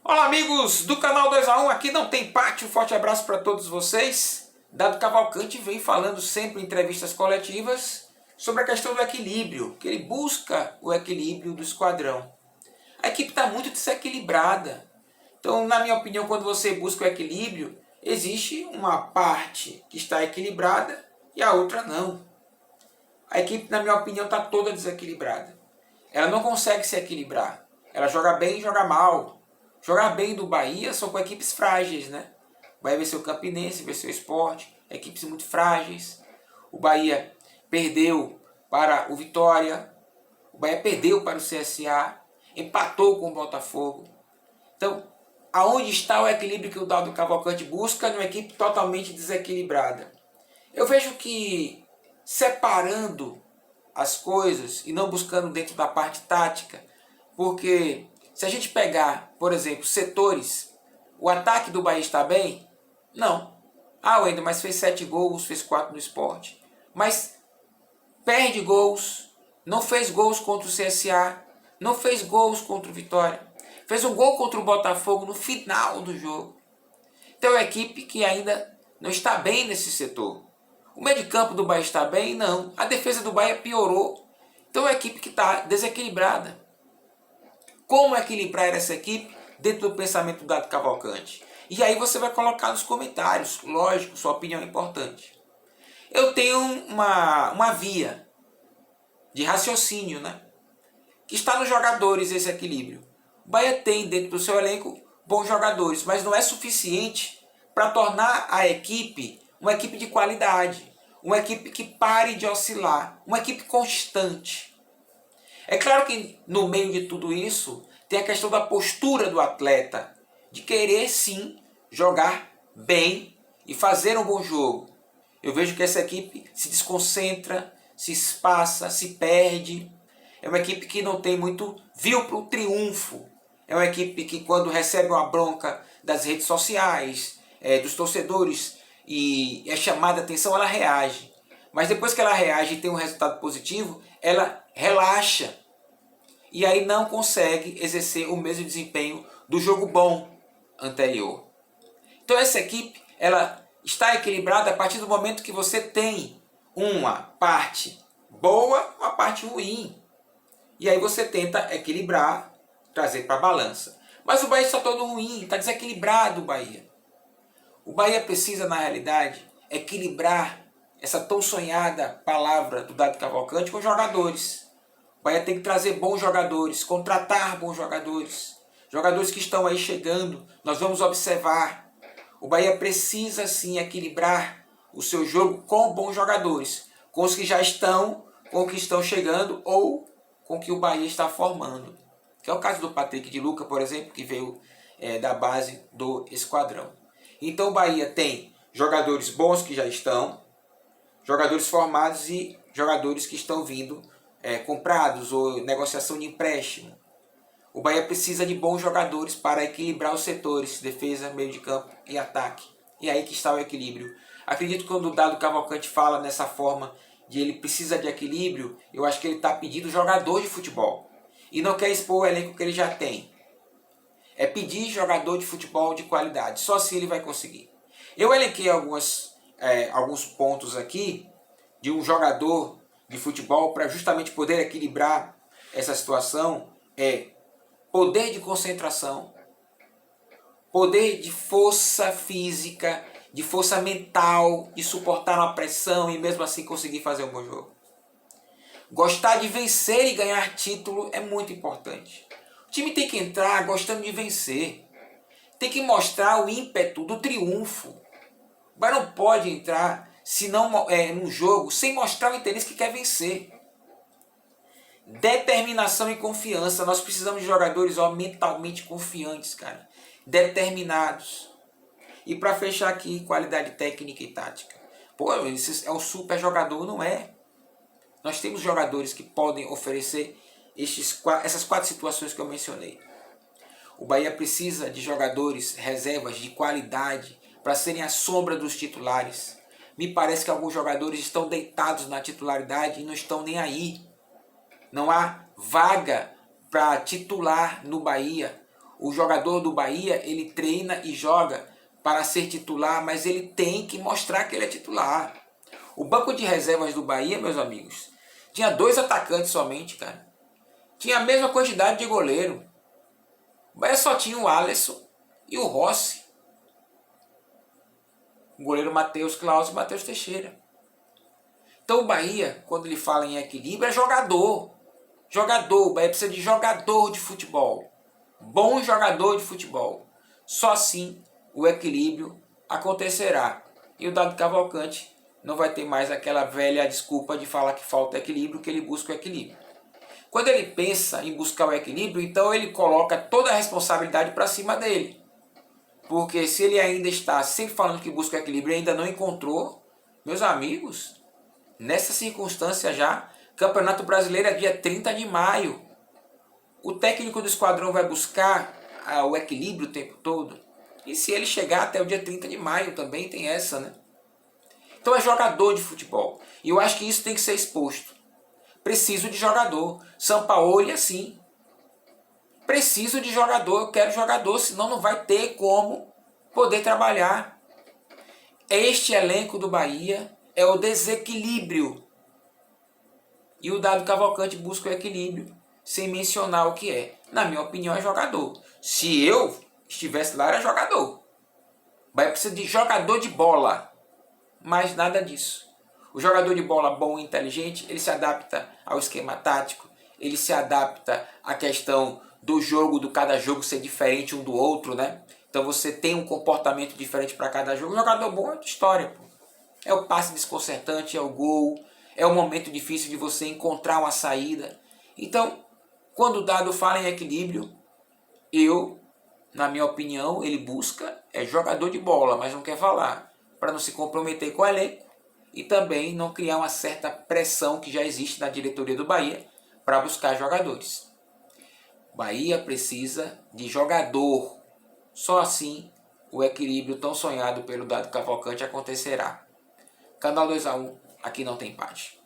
Olá amigos do canal 2x1, aqui não tem empate, um forte abraço para todos vocês. Dado Cavalcante vem falando sempre em entrevistas coletivas sobre a questão do equilíbrio, que ele busca o equilíbrio do esquadrão. A equipe está muito desequilibrada, então na minha opinião quando você busca o equilíbrio, existe uma parte que está equilibrada e a outra não. A equipe na minha opinião está toda desequilibrada, ela não consegue se equilibrar, ela joga bem e joga mal. Jogar bem do Bahia são com equipes frágeis, né? O Bahia venceu o Campinense, venceu o Sport, equipes muito frágeis. O Bahia perdeu para o Vitória, o Bahia perdeu para o CSA, empatou com o Botafogo. Então, aonde está o equilíbrio que o Dado Cavalcante busca numa equipe totalmente desequilibrada? Eu vejo que separando as coisas e não buscando dentro da parte tática, porque se a gente pegar, por exemplo, setores, o ataque do Bahia está bem? Não. Ah, Wendel, mas fez 7 gols, fez 4 no Sport. Mas perde gols, não fez gols contra o CSA, não fez gols contra o Vitória. Fez um gol contra o Botafogo no final do jogo. Então é uma equipe que ainda não está bem nesse setor. O meio de campo do Bahia está bem? Não. A defesa do Bahia piorou. Então é uma equipe que está desequilibrada. Como equilibrar essa equipe dentro do pensamento do Dado Cavalcante? E aí você vai colocar nos comentários, lógico, sua opinião é importante. Eu tenho uma via de raciocínio, né? Que está nos jogadores esse equilíbrio. O Bahia tem dentro do seu elenco bons jogadores, mas não é suficiente para tornar a equipe uma equipe de qualidade, uma equipe que pare de oscilar, uma equipe constante. É claro que no meio de tudo isso tem a questão da postura do atleta, de querer sim jogar bem e fazer um bom jogo. Eu vejo que essa equipe se desconcentra, se espaça, se perde. É uma equipe que não tem muito view para o triunfo. É uma equipe que quando recebe uma bronca das redes sociais, dos torcedores e é chamada a atenção, ela reage. Mas depois que ela reage e tem um resultado positivo, ela relaxa. E aí não consegue exercer o mesmo desempenho do jogo bom anterior. Então essa equipe ela está equilibrada a partir do momento que você tem uma parte boa, uma parte ruim. E aí você tenta equilibrar, trazer para a balança. Mas o Bahia está todo ruim, está desequilibrado o Bahia. O Bahia precisa, na realidade, equilibrar essa tão sonhada palavra do Dado Cavalcante com jogadores. O Bahia tem que trazer bons jogadores, contratar bons jogadores. Jogadores que estão aí chegando, nós vamos observar. O Bahia precisa sim equilibrar o seu jogo com bons jogadores. Com os que já estão, com os que estão chegando ou com o que o Bahia está formando. Que é o caso do Patrick de Luca, por exemplo, que veio da base do esquadrão. Então o Bahia tem jogadores bons que já estão, jogadores formados e jogadores que estão vindo comprados ou negociação de empréstimo. O Bahia precisa de bons jogadores para equilibrar os setores, defesa, meio de campo e ataque. E aí que está o equilíbrio. Acredito que quando o Dado Cavalcante fala nessa forma de ele precisa de equilíbrio, eu acho que ele está pedindo jogador de futebol. E não quer expor o elenco que ele já tem. É pedir jogador de futebol de qualidade. Só assim ele vai conseguir. Eu elenquei alguns pontos aqui de um jogador de futebol para justamente poder equilibrar essa situação. Poder de concentração, poder de força física, de força mental, de suportar uma pressão e mesmo assim conseguir fazer um bom jogo. Gostar de vencer e ganhar título é muito importante. O time tem que entrar gostando de vencer. Tem que mostrar o ímpeto do triunfo. O Bahia não pode entrar num jogo sem mostrar o interesse que quer vencer. Determinação e confiança. Nós precisamos de jogadores mentalmente confiantes, cara. Determinados. E para fechar aqui, qualidade técnica e tática. Pô, esse é um super jogador, não é? Nós temos jogadores que podem oferecer essas 4 situações que eu mencionei. O Bahia precisa de jogadores, reservas de qualidade para serem a sombra dos titulares. Me parece que alguns jogadores estão deitados na titularidade e não estão nem aí. Não há vaga para titular no Bahia. O jogador do Bahia, ele treina e joga para ser titular, mas ele tem que mostrar que ele é titular. O banco de reservas do Bahia, meus amigos, tinha 2 atacantes somente, cara. Tinha a mesma quantidade de goleiro. O Bahia só tinha o Alisson e o Rossi. O goleiro Matheus Claus e Matheus Teixeira. Então o Bahia, quando ele fala em equilíbrio, é jogador. Jogador, o Bahia precisa de jogador de futebol. Bom jogador de futebol. Só assim o equilíbrio acontecerá. E o Dado Cavalcante não vai ter mais aquela velha desculpa de falar que falta equilíbrio, que ele busca o equilíbrio. Quando ele pensa em buscar o equilíbrio, então ele coloca toda a responsabilidade para cima dele. Porque se ele ainda está sempre falando que busca o equilíbrio e ainda não encontrou, meus amigos, nessa circunstância já, Campeonato Brasileiro é dia 30 de maio. O técnico do esquadrão vai buscar o equilíbrio o tempo todo. E se ele chegar até o dia 30 de maio, também tem essa, né? Então é jogador de futebol. E eu acho que isso tem que ser exposto. Preciso de jogador. Sampaoli assim. Preciso de jogador, eu quero jogador, senão não vai ter como poder trabalhar. Este elenco do Bahia é o desequilíbrio. E o Dado Cavalcante busca o equilíbrio, sem mencionar o que é. Na minha opinião, é jogador. Se eu estivesse lá, era jogador. Vai precisar de jogador de bola. Mas nada disso. O jogador de bola bom e inteligente, ele se adapta ao esquema tático, ele se adapta à questão do jogo, do cada jogo ser diferente um do outro, né? Então você tem um comportamento diferente para cada jogo. O jogador bom é outra história, pô. É o passe desconcertante, é o gol, é o momento difícil de você encontrar uma saída. Então, quando o Dado fala em equilíbrio, na minha opinião, ele busca jogador de bola, mas não quer falar, para não se comprometer com o elenco e também não criar uma certa pressão que já existe na diretoria do Bahia para buscar jogadores. Bahia precisa de jogador. Só assim o equilíbrio tão sonhado pelo Dado Cavalcante acontecerá. Canal 2A1, aqui não tem empate.